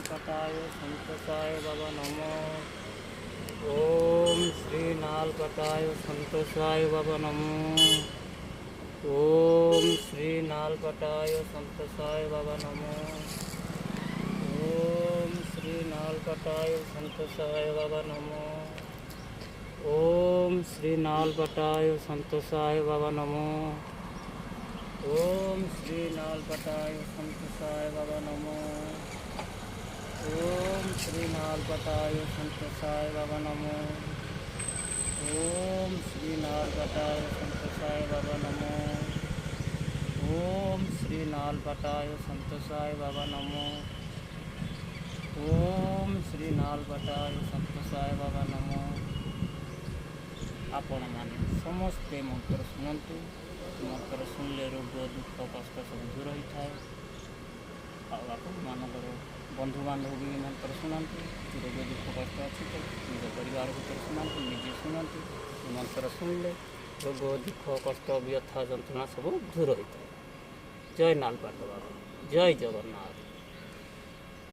नालकटाय संतोषाय बाबा नमो। ओम श्री नालकटाय संतोषाय बाबा नमो। ओम श्री नालकटाय संतोषाय बाबा नमो। ओम श्री नालकटाय संतोषाय बाबा नमो। ओम श्री नालकटाय संतोषाय बाबा नमो। ओम श्री नालकटाय संतोषाय बाबा नमो। ओम श्री नालकटाय संतोषाय बाबा नमो। ओम श्री नालकटाय संतोषाय बाबा नमो। ओम श्री नालकटाय संतोषाय बाबा नमो। ओम श्री नालकटाय संतोषाय बाबा नमो। आपण माने समस्ते मंत्र शुणु। मंत्र शुणिले रोग दुख कष्ट सब दूर होता है। आपर बंधु बांधव भी मंत्र शुणु। रोग दुख कष्ट अच्छी तो निज परिवार भर शुणु, निजे शुणु। मंत्र शुणिले रोग दुख कष्ट व्यथा जंत्रणा सब दूर होता है। जय नालपाट बाबा, जय जगन्नाथ।